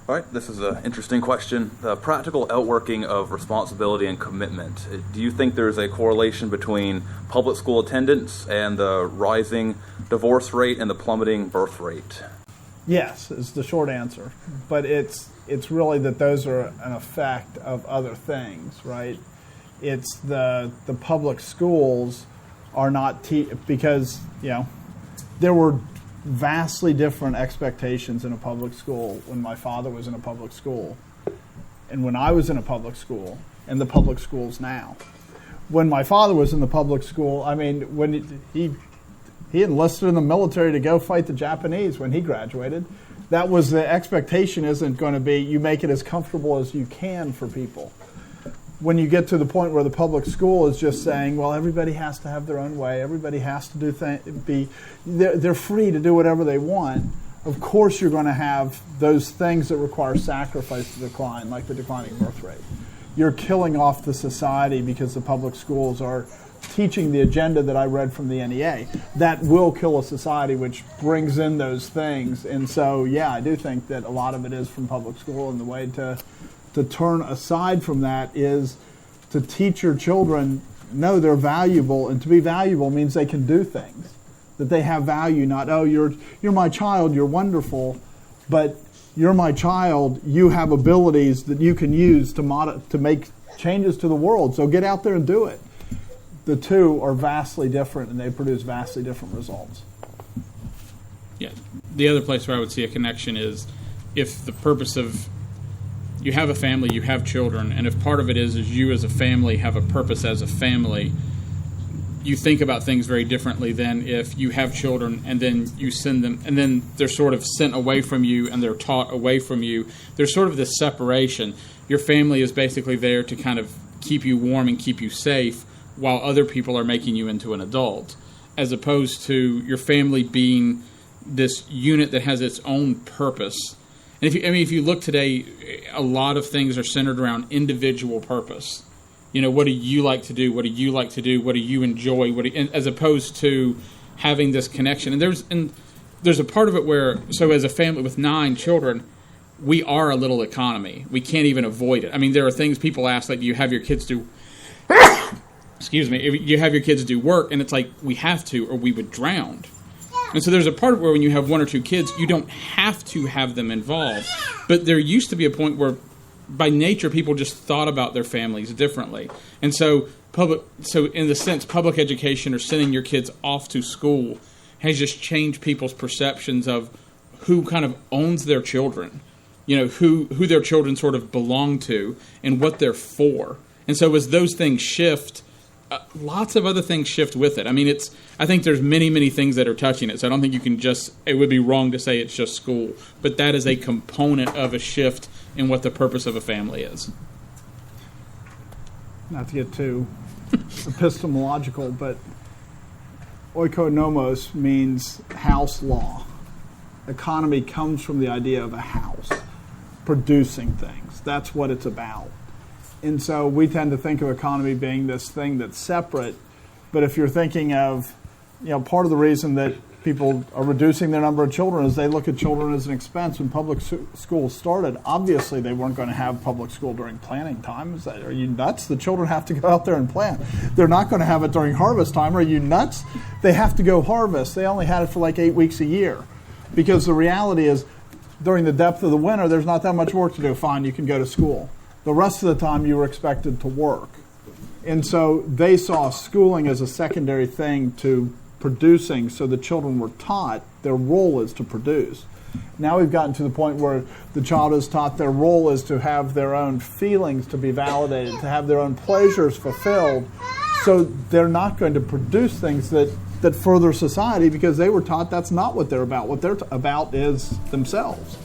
All right, this is an interesting question. The practical outworking of responsibility and commitment. Do you think there's a correlation between public school attendance and the rising divorce rate and the plummeting birth rate? Yes, is the short answer. But it's really that those are an effect of other things, right? It's the public schools are not because, there were vastly different expectations in a public school when my father was in a public school and when I was in a public school and the public schools now. When my father was in the public school, when he enlisted in the military to go fight the Japanese when he graduated, that was the expectation isn't going to be you make it as comfortable as you can for people. When you get to the point where the public school is just saying, well, everybody has to have their own way, everybody has to do they're free to do whatever they want, of course you're going to have those things that require sacrifice to decline, like the declining birth rate. You're killing off the society because the public schools are teaching the agenda that I read from the NEA. That will kill a society, which brings in those things. And so, yeah, I do think that a lot of it is from public school, and the way to turn aside from that is to teach your children, no, they're valuable, and to be valuable means they can do things, that they have value, not, oh, you're my child, you're wonderful, but you're my child, you have abilities that you can use to make changes to the world, so get out there and do it. The two are vastly different, and they produce vastly different results. Yeah. The other place where I would see a connection is if the purpose of you have a family, you have children, and if part of it is you as a family have a purpose as a family, you think about things very differently than if you have children and then you send them, and then they're sort of sent away from you and they're taught away from you. There's sort of this separation. Your family is basically there to kind of keep you warm and keep you safe while other people are making you into an adult, as opposed to your family being this unit that has its own purpose. And if you look today, a lot of things are centered around individual purpose. What do you like to do? What do you like to do? What do you enjoy? As opposed to having this connection. And there's a part of it where, so as a family with 9 children, we are a little economy. We can't even avoid it. There are things people ask, like, do you have your kids do excuse me, if you have your kids do work, and it's like, we have to, or we would drown. And so there's a part where when you have 1 or 2 kids, you don't have to have them involved. But there used to be a point where, by nature, people just thought about their families differently. And so in the sense, public education or sending your kids off to school has just changed people's perceptions of who kind of owns their children, who their children sort of belong to and what they're for. And so as those things shift, lots of other things shift with it. I think there's many, many things that are touching it. So I don't think you can it would be wrong to say it's just school. But that is a component of a shift in what the purpose of a family is. Not to get too epistemological, but oikonomos means house law. Economy comes from the idea of a house, producing things. That's what it's about. And so we tend to think of economy being this thing that's separate. But if you're thinking of, part of the reason that people are reducing their number of children is they look at children as an expense. When public schools started, obviously they weren't going to have public school during planting time. Are you nuts? The children have to go out there and plant. They're not going to have it during harvest time. Are you nuts? They have to go harvest. They only had it for like 8 weeks a year. Because the reality is, during the depth of the winter, there's not that much work to do. Fine, you can go to school. The rest of the time you were expected to work. And so they saw schooling as a secondary thing to producing, so the children were taught their role is to produce. Now we've gotten to the point where the child is taught their role is to have their own feelings to be validated, to have their own pleasures fulfilled, so they're not going to produce things that further society because they were taught that's not what they're about. What they're about is themselves.